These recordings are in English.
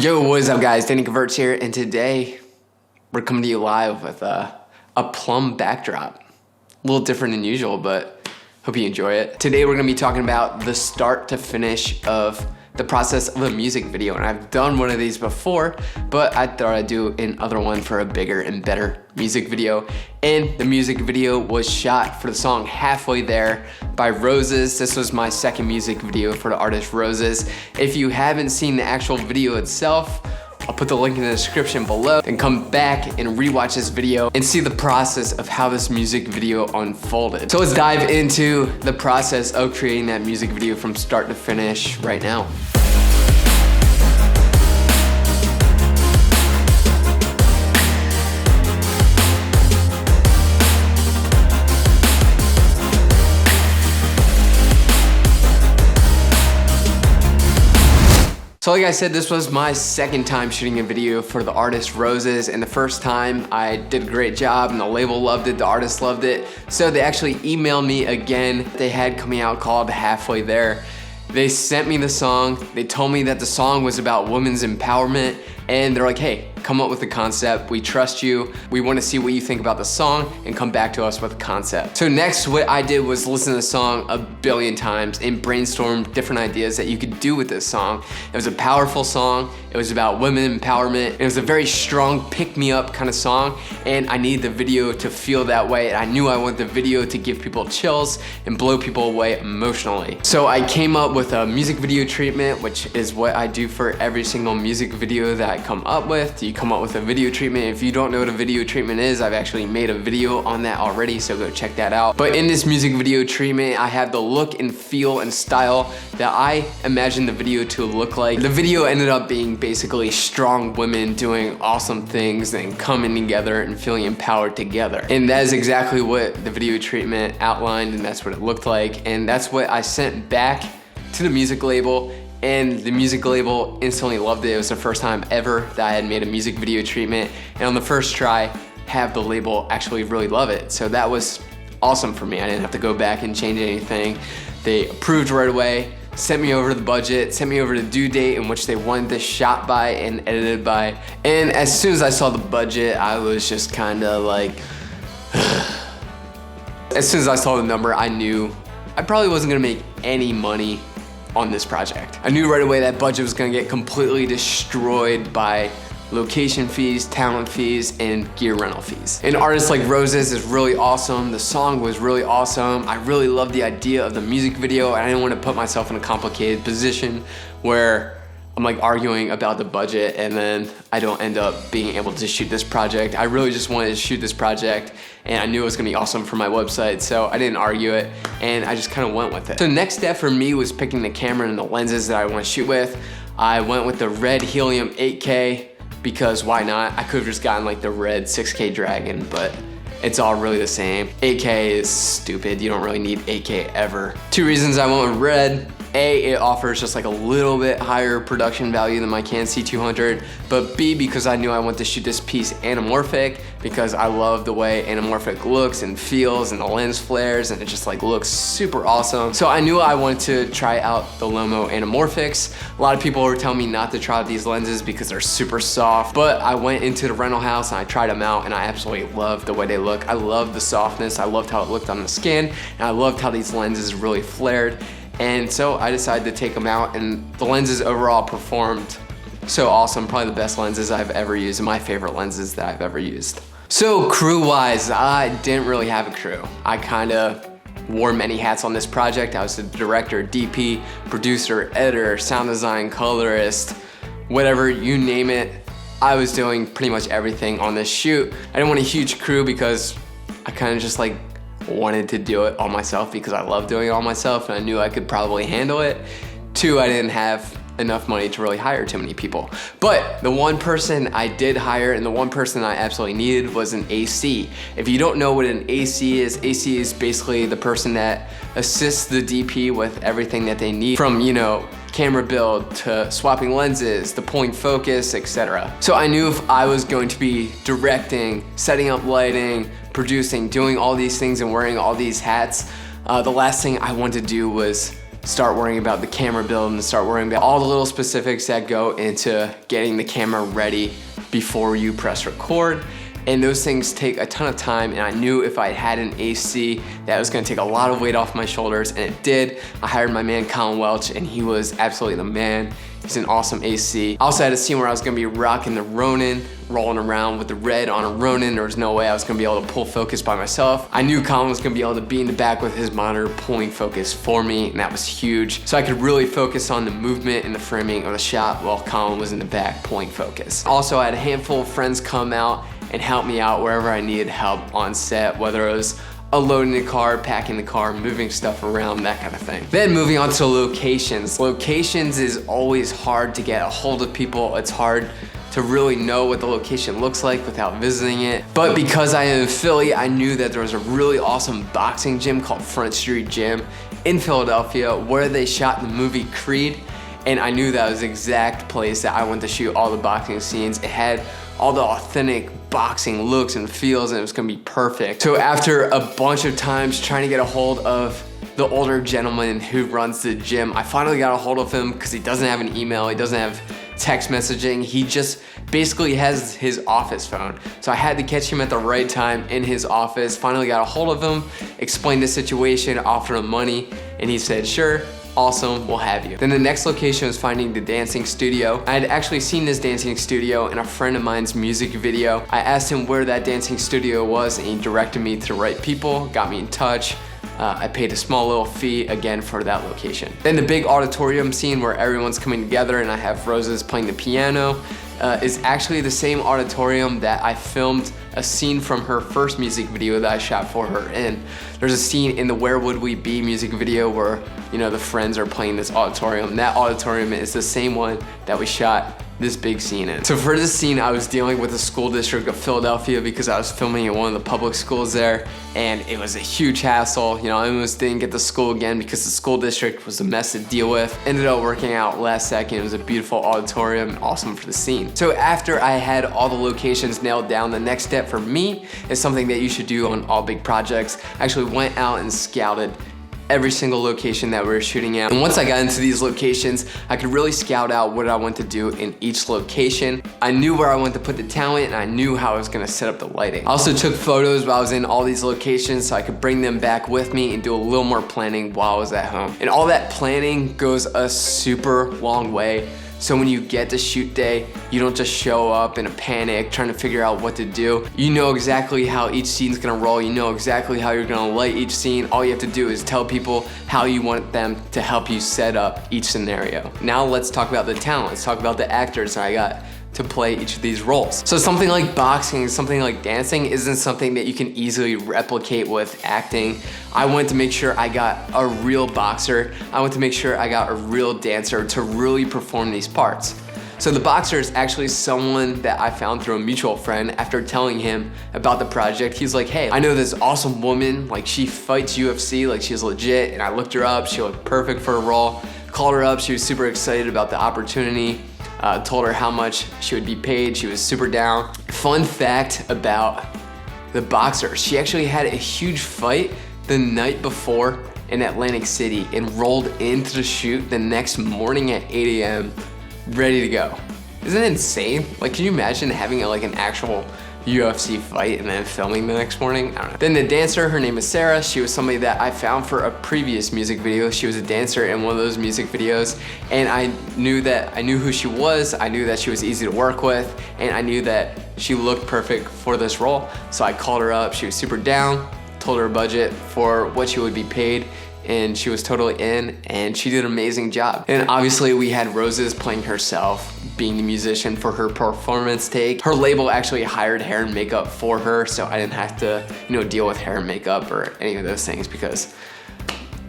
Yo, what is up guys? Gevirtz here, and today we're coming to you live with a plum backdrop. A little different than usual, but hope you enjoy it. Today we're gonna be talking about the start to finish of the process of a music video, and I've done one of these before, but I thought I'd do another one for a bigger and better music video. And the music video was shot for the song Halfway There by Rozes. This was my second music video for the artist Rozes. If you haven't seen the actual video itself, I'll put the link in the description below, and come back and rewatch this video and see the process of how this music video unfolded. So let's dive into the process of creating that music video from start to finish right now. So like I said, this was my second time shooting a video for the artist Rozes, and the first time I did a great job and the label loved it, the artist loved it. So they actually emailed me again. They had coming out called Halfway There. They sent me the song. They told me that the song was about women's empowerment, and they're like, hey, come up with the concept. We trust you. We want to see what you think about the song and come back to us with a concept. So next, what I did was listen to the song a billion times and brainstorm different ideas that you could do with this song. It was a powerful song. It was about women empowerment. It was a very strong pick-me-up kind of song, and I needed the video to feel that way. And I knew I wanted the video to give people chills and blow people away emotionally. So I came up with a music video treatment, which is what I do for every single music video that I come up with. You come up with a video treatment. If you don't know what a video treatment is, I've actually made a video on that already, so go check that out. But in this music video treatment, I have the look and feel and style that I imagined the video to look like. The video ended up being basically strong women doing awesome things and coming together and feeling empowered together. And that is exactly what the video treatment outlined, and that's what it looked like. And that's what I sent back to the music label, and the music label instantly loved it. It was the first time ever that I had made a music video treatment, and on the first try, have the label actually really love it. So that was awesome for me. I didn't have to go back and change anything. They approved right away, sent me over the budget, sent me over the due date in which they wanted this shot by and edited by. And as soon as I saw the budget, I was just kind of like, as soon as I saw the number, I knew I probably wasn't gonna make any money on this project. I knew right away that budget was gonna get completely destroyed by location fees, talent fees, and gear rental fees. An artist like Rozes is really awesome. The song was really awesome. I really loved the idea of the music video, and I didn't want to put myself in a complicated position where I'm like arguing about the budget and then I don't end up being able to shoot this project. I really just wanted to shoot this project, and I knew it was gonna be awesome for my website, so I didn't argue it, and I just kind of went with it. So the next step for me was picking the camera and the lenses that I want to shoot with. I went with the red helium 8K because why not? I could have just gotten like the red 6K Dragon, but it's all really the same. 8K is stupid. You don't really need 8K ever. Two reasons I went with red. A, it offers just like a little bit higher production value than my Canon C200, but B, because I knew I wanted to shoot this piece anamorphic, because I love the way anamorphic looks and feels, and the lens flares, and it just like looks super awesome. So I knew I wanted to try out the Lomo anamorphics. A lot of people were telling me not to try out these lenses because they're super soft, but I went into the rental house and I tried them out, and I absolutely loved the way they look. I loved the softness, I loved how it looked on the skin, and I loved how these lenses really flared. And so I decided to take them out, and the lenses overall performed so awesome. Probably the best lenses I've ever used, and my favorite lenses that I've ever used. So crew-wise, I didn't really have a crew. I kind of wore many hats on this project. I was the director, DP, producer, editor, sound design, colorist, whatever, you name it. I was doing pretty much everything on this shoot. I didn't want a huge crew because I kind of just like wanted to do it all myself because I love doing it all myself, and I knew I could probably handle it. Two, I didn't have enough money to really hire too many people. But the one person I did hire, and the one person I absolutely needed, was an AC. If you don't know what an AC is basically the person that assists the DP with everything that they need, from, you know, camera build to swapping lenses, to pulling focus, etc. So I knew if I was going to be directing, setting up lighting, producing, doing all these things and wearing all these hats, the last thing I wanted to do was start worrying about the camera build and start worrying about all the little specifics that go into getting the camera ready before you press record. And those things take a ton of time, and I knew if I had an AC that was gonna take a lot of weight off my shoulders, and it did. I hired my man Colin Welch, and he was absolutely the man. He's an awesome AC. I also had a scene where I was gonna be rocking the Ronin, rolling around with the red on a Ronin. There was no way I was gonna be able to pull focus by myself. I knew Colin was gonna be able to be in the back with his monitor pulling focus for me, and that was huge. So I could really focus on the movement and the framing of the shot while Colin was in the back pulling focus. Also, I had a handful of friends come out and help me out wherever I needed help on set, whether it was unloading the car, packing the car, moving stuff around, that kind of thing. Then moving on to locations. Locations is always hard to get a hold of people. It's hard to really know what the location looks like without visiting it. But because I am in Philly, I knew that there was a really awesome boxing gym called Front Street Gym in Philadelphia where they shot the movie Creed. And I knew that was the exact place that I wanted to shoot all the boxing scenes. It had all the authentic boxing looks and feels, and it was gonna be perfect. So after a bunch of times trying to get a hold of the older gentleman who runs the gym, I finally got a hold of him because he doesn't have an email, he doesn't have text messaging, he just basically has his office phone. So I had to catch him at the right time in his office, finally got a hold of him, explained the situation, offered him money, and he said, sure. Awesome, we'll have you. Then the next location was finding the dancing studio. I had actually seen this dancing studio in a friend of mine's music video. I asked him where that dancing studio was, and he directed me to the right people, got me in touch. I paid a small little fee again for that location. Then the big auditorium scene where everyone's coming together and I have Rozes playing the piano is actually the same auditorium that I filmed a scene from her first music video that I shot for her in. There's a scene in the Where Would We Be music video where, you know, the friends are playing this auditorium. That auditorium is the same one that we shot this big scene in. So for this scene, I was dealing with the school district of Philadelphia because I was filming in one of the public schools there, and it was a huge hassle. You know, I almost didn't get to school again because the school district was a mess to deal with. Ended up working out last second. It was a beautiful auditorium and awesome for the scene. So after I had all the locations nailed down, the next step for me is something that you should do on all big projects. I actually went out and scouted every single location that we were shooting at. And once I got into these locations, I could really scout out what I want to do in each location. I knew where I wanted to put the talent, and I knew how I was gonna set up the lighting. I also took photos while I was in all these locations so I could bring them back with me and do a little more planning while I was at home. And all that planning goes a super long way. So when you get to shoot day, you don't just show up in a panic trying to figure out what to do. You know exactly how each scene's gonna roll. You know exactly how you're gonna light each scene. All you have to do is tell people how you want them to help you set up each scenario. Now let's talk about the talent. Let's talk about the actors that I got to play each of these roles. So something like boxing, something like dancing isn't something that you can easily replicate with acting. I wanted to make sure I got a real boxer. I wanted to make sure I got a real dancer to really perform these parts. So the boxer is actually someone that I found through a mutual friend. After telling him about the project, he's like, hey, I know this awesome woman, like she fights UFC, like she's legit, and I looked her up, she looked perfect for a role. Called her up, she was super excited about the opportunity. Told her how much she would be paid. She was super down. Fun fact about the boxer, she actually had a huge fight the night before in Atlantic City and rolled into the shoot the next morning at 8 a.m. ready to go. Isn't it insane? Like, can you imagine having an actual UFC fight and then filming the next morning? I don't know. Then the dancer, her name is Sarah. She was somebody that I found for a previous music video. She was a dancer in one of those music videos, and I knew who she was. I knew that she was easy to work with, and I knew that she looked perfect for this role. So I called her up. She was super down, told her a budget for what she would be paid, and she was totally in, and she did an amazing job. And obviously we had Rozes playing herself, being the musician for her performance take. Her label actually hired hair and makeup for her, so I didn't have to, deal with hair and makeup or any of those things, because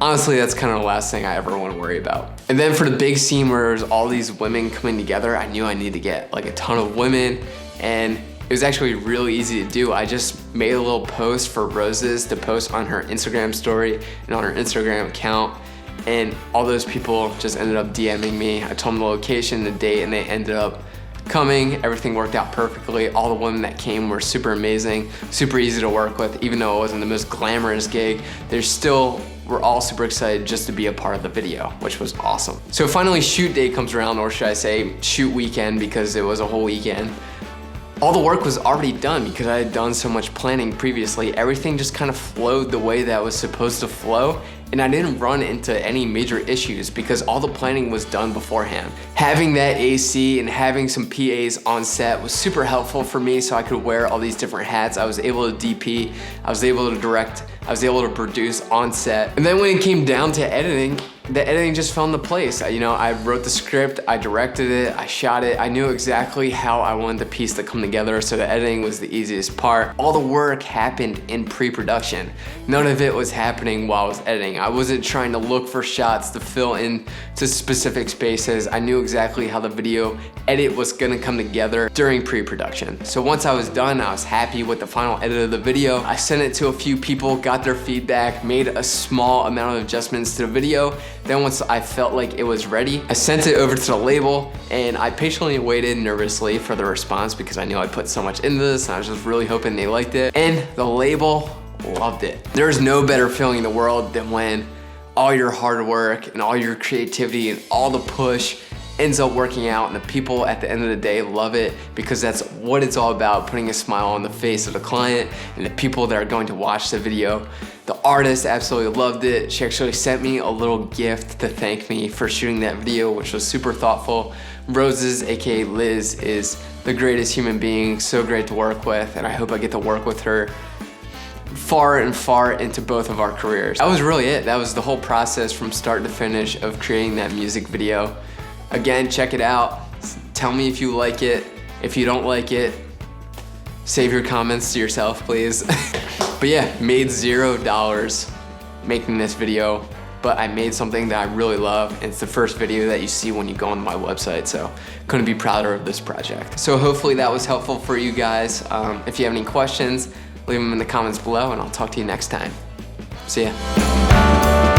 honestly, that's kind of the last thing I ever want to worry about. And then for the big scene where there's all these women coming together, I knew I needed to get a ton of women, and it was actually really easy to do. I just made a little post for Rozes to post on her Instagram story and on her Instagram account, and all those people just ended up DMing me. I told them the location, the date, and they ended up coming. Everything worked out perfectly. All the women that came were super amazing, super easy to work with. Even though it wasn't the most glamorous gig, there's still were all super excited just to be a part of the video, which was awesome. So finally shoot day comes around, or should I say shoot weekend, because it was a whole weekend. All the work was already done because I had done so much planning previously. Everything just kind of flowed the way that it was supposed to flow, and I didn't run into any major issues because all the planning was done beforehand. Having that AC and having some PAs on set was super helpful for me, so I could wear all these different hats. I was able to DP, I was able to direct, I was able to produce on set. And then when it came down to editing, the editing just fell into place. I wrote the script, I directed it, I shot it. I knew exactly how I wanted the piece to come together, so the editing was the easiest part. All the work happened in pre-production. None of it was happening while I was editing. I wasn't trying to look for shots to fill in to specific spaces. I knew exactly how the video edit was gonna come together during pre-production. So once I was done, I was happy with the final edit of the video. I sent it to a few people, got their feedback, made a small amount of adjustments to the video. Then once I felt like it was ready, I sent it over to the label, and I patiently waited nervously for the response because I knew I put so much into this, and I was just really hoping they liked it. And the label loved it. There's no better feeling in the world than when all your hard work and all your creativity and all the push ends up working out, and the people at the end of the day love it, because that's what it's all about, putting a smile on the face of the client and the people that are going to watch the video. The artist absolutely loved it. She actually sent me a little gift to thank me for shooting that video, which was super thoughtful. Rozes, aka Liz, is the greatest human being, so great to work with, and I hope I get to work with her far and far into both of our careers. That was really it. That was the whole process from start to finish of creating that music video. Again, check it out. Tell me if you like it. If you don't like it, save your comments to yourself, please. But yeah, made $0 making this video, but I made something that I really love, and it's the first video that you see when you go on my website, so couldn't be prouder of this project. So hopefully that was helpful for you guys. If you have any questions, leave them in the comments below, and I'll talk to you next time. See ya.